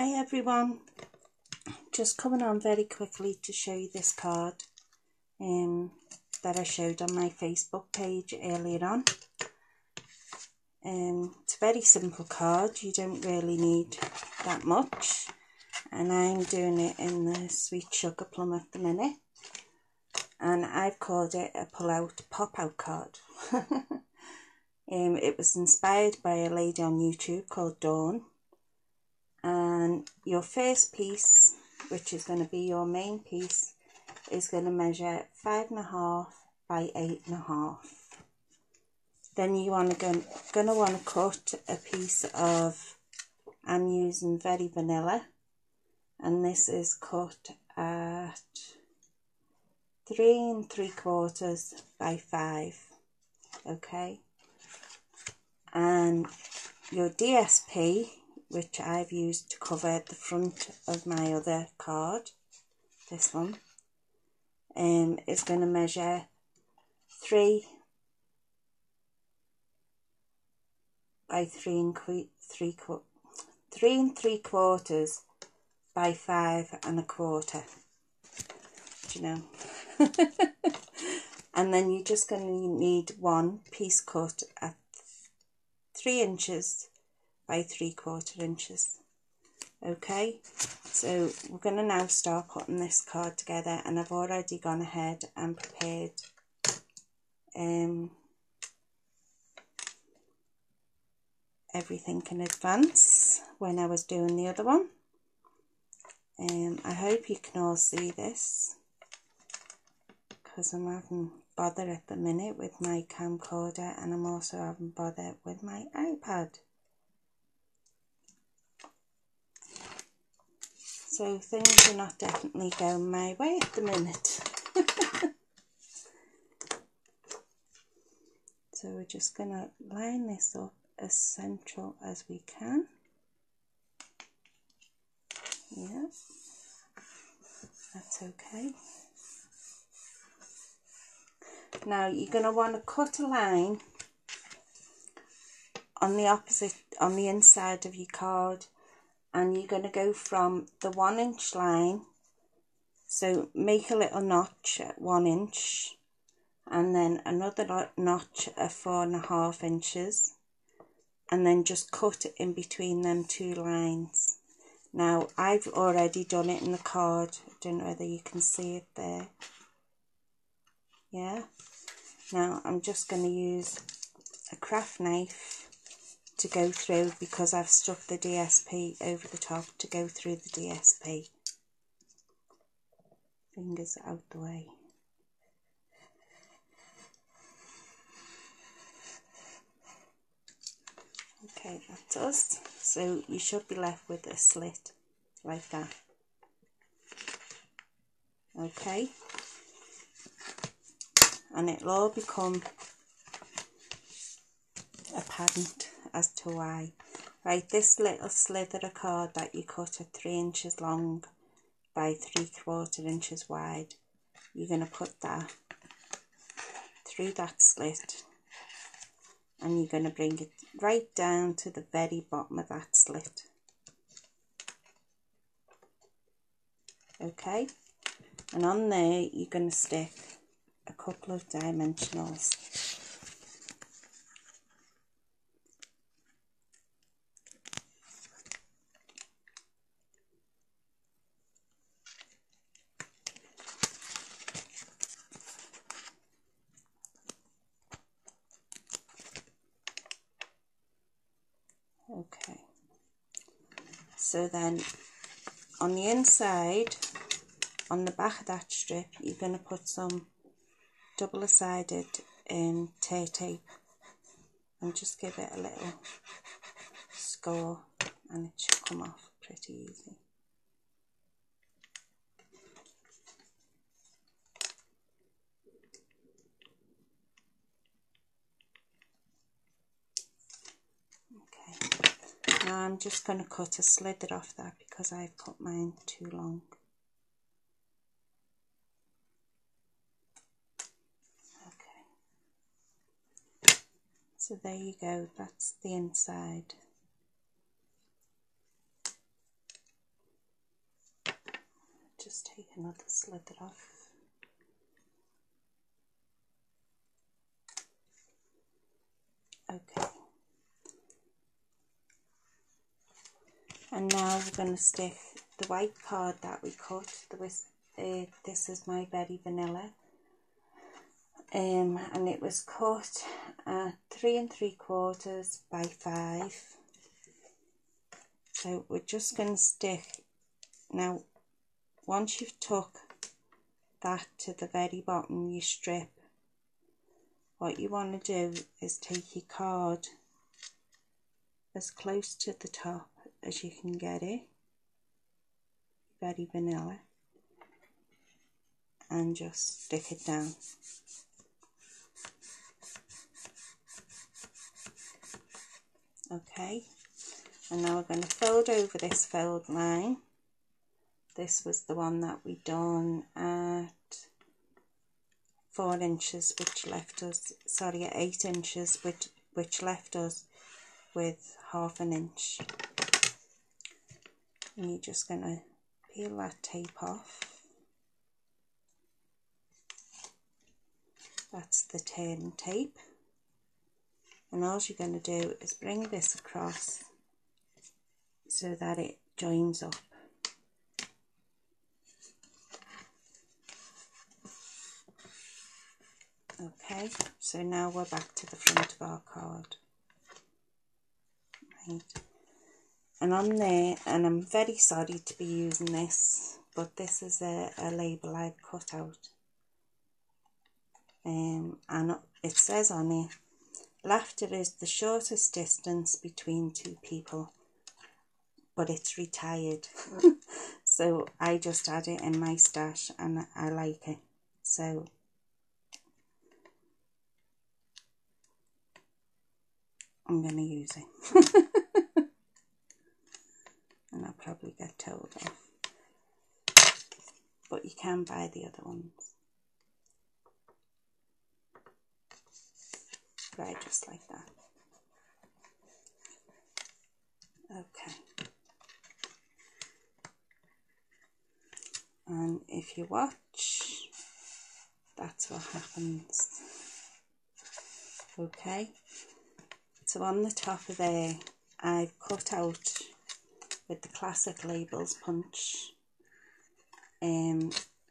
Hi everyone, just coming on very quickly to show you this card that I showed on my Facebook page earlier on. It's a very simple card, you don't really need that much, and I'm doing it in the sweet sugar plum at the minute, and I've called it a pull-out pop-out card. It was inspired by a lady on YouTube called Dawn. And your first piece, which is going to be your main piece, is going to measure 5.5 by 8.5. Then you want to cut a piece of, I'm using Very Vanilla, and this is cut at 3 3/4 by 5. Okay, and your DSP, which I've used to cover the front of my other card, this one, is going to measure 3 by 3 3/4 by 5 1/4. Do you know? And then you're just going to need one piece cut at 3 inches by 3/4 inches. Okay, so we're going to now start putting this card together, and I've already gone ahead and prepared everything in advance when I was doing the other one. I hope you can all see this, because I'm having bother at the minute with my camcorder, and I'm also having bother with my iPad. So things are not definitely going my way at the minute. So we're just going to line this up as central as we can. Yeah, that's okay. Now you're going to want to cut a line on the inside of your card, and you're going to go from the 1 inch line, so make a little notch at 1 inch, and then another notch at 4.5 inches, and then just cut it in between them two lines. Now I've already done it in the card, I don't know whether you can see it there. Yeah, now I'm just going to use a craft knife to go through, because I've stuck the DSP over the top to go through the DSP. Fingers out the way. Okay, that does. So you should be left with a slit like that. Okay, and it'll all become apparent as to why. Right, this little slither of card that you cut at 3 inches long by 3/4 inches wide, you're going to put that through that slit, and you're going to bring it right down to the very bottom of that slit. Okay, and on there you're going to stick a couple of dimensionals. Okay, so then on the inside, on the back of that strip, you're going to put some double-sided tear tape, and just give it a little score, and it should come off pretty easy. Now I'm just going to cut a slither off that, because I've cut mine too long. Okay, so there you go, that's the inside. just take another slither off. Okay. And now we're going to stick the white card that we cut. This is my Berry Vanilla. And it was cut at 3 3/4 by 5. So we're just going to stick. Now, once you've took that to the very bottom, you strip. What you want to do is take your card as close to the top as you can get it, Berry Vanilla, and just stick it down. Okay, and now we're going to fold over this fold line. This was the one that we done at 4 inches, which left us, sorry, at 8 inches, which left us with 1/2 inch. And you're just going to peel that tape off. That's the turn tape. And all you're going to do is bring this across so that it joins up. Okay, so now we're back to the front of our card. Right. And on there, and I'm very sorry to be using this, but this is a label I've cut out. And it says on it, laughter is the shortest distance between two people, but it's retired. So I just add it in my stash and I like it. So I'm going to use it. And I'll probably get told off. But you can buy the other ones. Right, just like that. Okay. And if you watch, that's what happens. Okay. So on the top of there, I've cut out with the classic labels punch,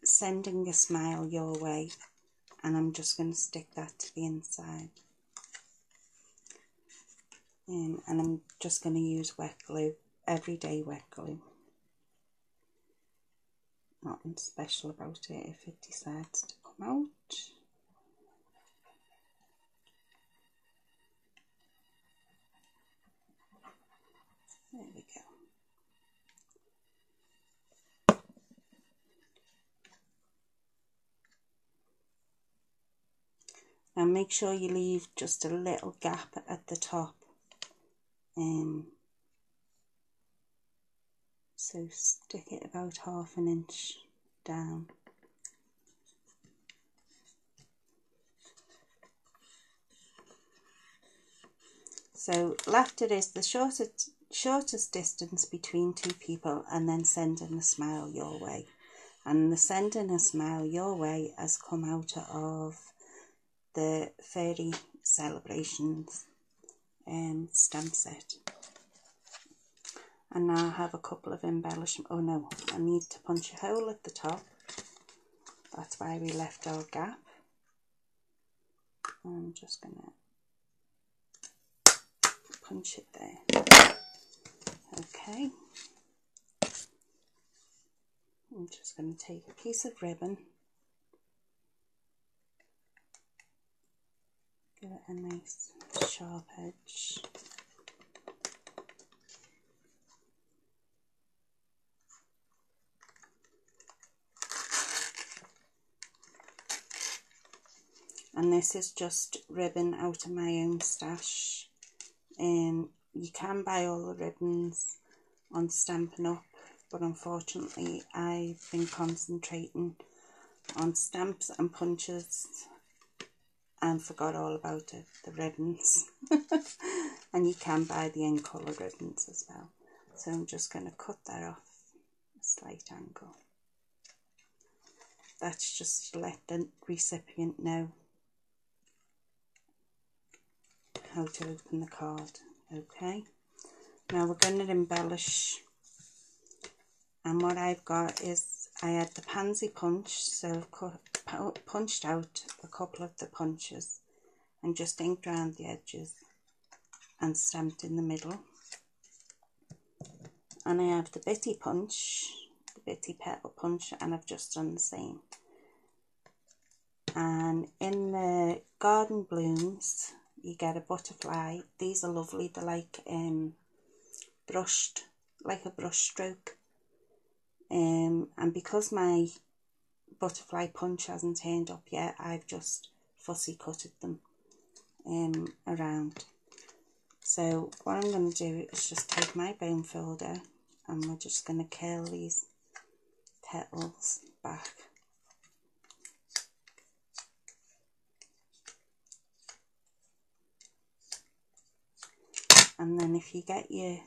sending a smile your way, and I'm just going to stick that to the inside. And I'm just going to use wet glue, everyday wet glue. Nothing special about it if it decides to come out. There we go. Now make sure you leave just a little gap at the top. So stick it about 1/2 inch down. So laughter is the shortest distance between two people, and then sending a smile your way. And the sending a smile your way has come out of the Fairy Celebrations stamp set. And now I have a couple of embellishments. Oh no, I need to punch a hole at the top. That's why we left our gap. I'm just going to punch it there. Okay. I'm just going to take a piece of ribbon. Give it a nice sharp edge. And this is just ribbon out of my own stash. You can buy all the ribbons on Stampin' Up, but unfortunately I've been concentrating on stamps and punches and forgot all about it, the ribbons. And you can buy the in colour ribbons as well. So I'm just going to cut that off a slight angle. That's just to let the recipient know how to open the card. Okay, now we're going to embellish, and what I've got is I had the pansy punch, so I've punched out a couple of the punches and just inked around the edges and stamped in the middle. And I have the bitty punch, the bitty petal punch, and I've just done the same. And in the garden blooms you get a butterfly. These are lovely, they're like brushed, like a brush stroke. And because my butterfly punch hasn't turned up yet, I've just fussy cutted them around. So what I'm going to do is just take my bone folder and we're just going to curl these petals back. And then if you get your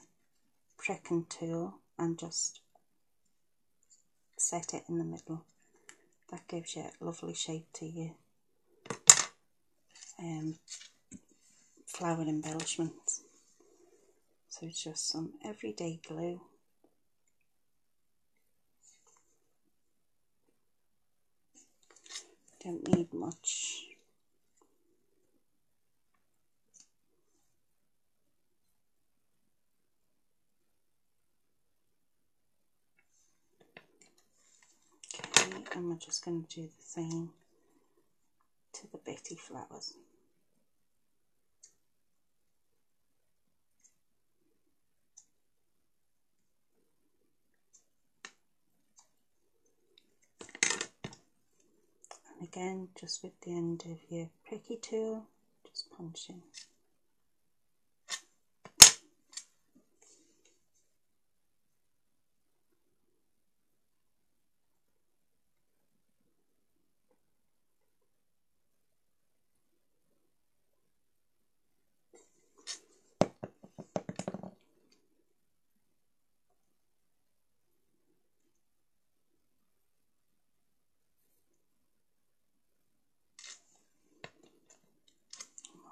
pricking tool and just set it in the middle, that gives you a lovely shape to your flower embellishments. So it's just some everyday glue. Don't need much. Okay, and we're just going to do the same to the bitty flowers. And again, just with the end of your pricky tool, just punch in.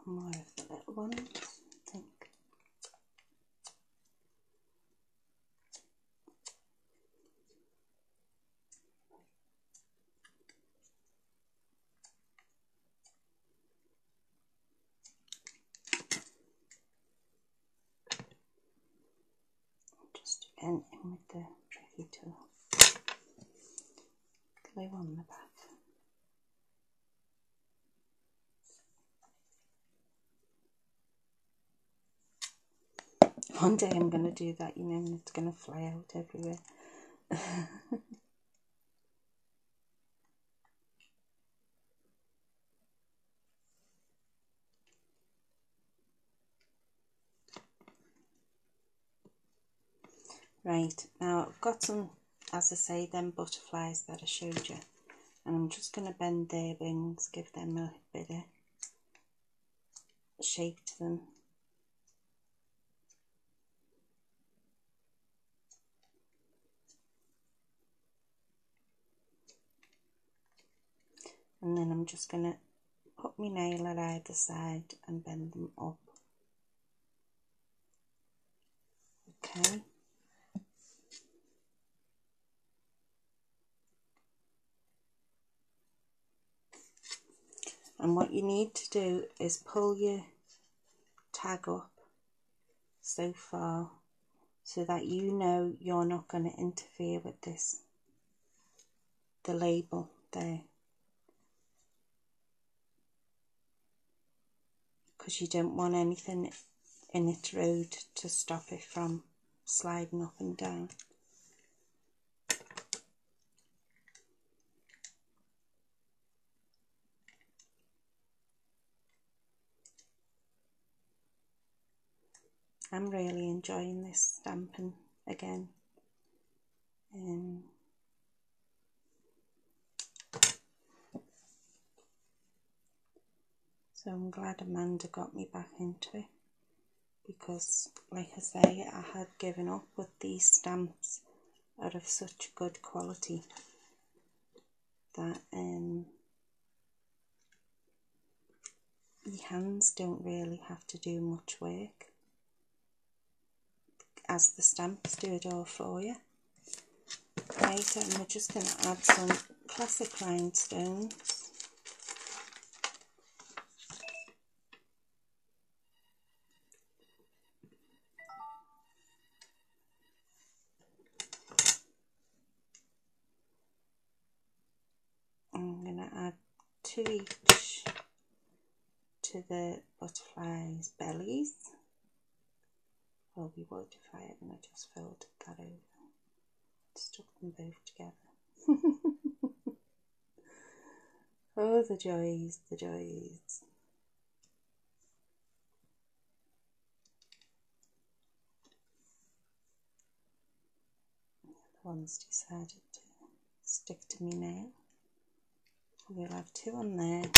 More of the little ones, I think. Just again in with the tricky tool. Glue on the back. One day I'm going to do that, you know, and it's going to fly out everywhere. Right, now I've got some, as I say, them butterflies that I showed you. And I'm just going to bend their wings, give them a bit of shape to them. And then I'm just going to put my nail at either side and bend them up. Okay. And what you need to do is pull your tag up so far so that you know you're not going to interfere with this, the label there, because you don't want anything in its road to stop it from sliding up and down. I'm really enjoying this stamping again. So I'm glad Amanda got me back into it, because like I say, I had given up with these stamps out of such good quality. that your hands don't really have to do much work, as the stamps do it all for you. Right, and we're just going to add some classic rhinestones. I'm going to add 2 each to the butterflies' bellies. Well, we would if I hadn't just folded that over, stuck them both together. Oh, the joys, the joys. The one's decided to stick to me now. We'll have 2 on there.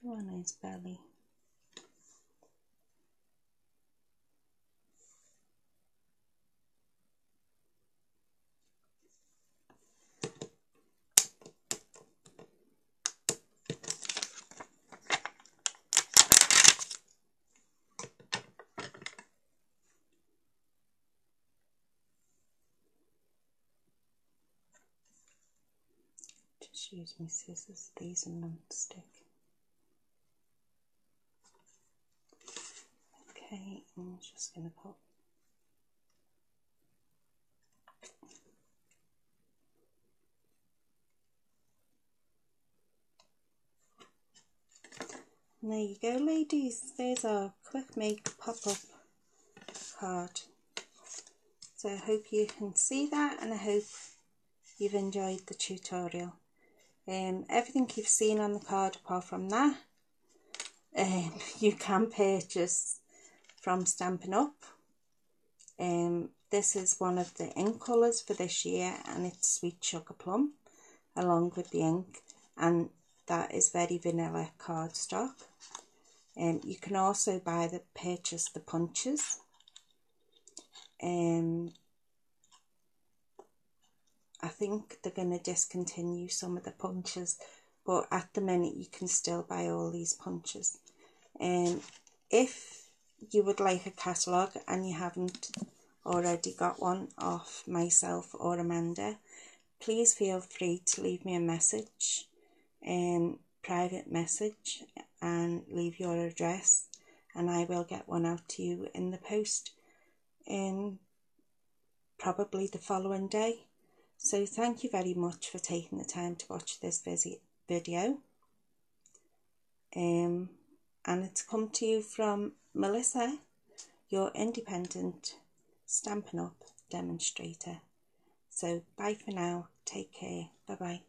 Two on his belly. Just use my scissors, these are non-stick. Okay, I'm just going to put and there you go, ladies, there's our quick make pop-up card. So I hope you can see that, and I hope you've enjoyed the tutorial. Everything you've seen on the card apart from that, you can purchase from Stampin' Up. This is one of the ink colours for this year, and it's Sweet Sugar Plum along with the ink, and that is very vanilla cardstock. You can also purchase the punches. I think they're going to discontinue some of the punches, but at the minute you can still buy all these punches. If you would like a catalogue and you haven't already got one off myself or Amanda, please feel free to leave me a message, private message, and leave your address, and I will get one out to you in the post, probably the following day. So thank you very much for taking the time to watch this video. And it's come to you from Melissa, your independent Stampin' Up demonstrator. So bye for now, take care, bye bye.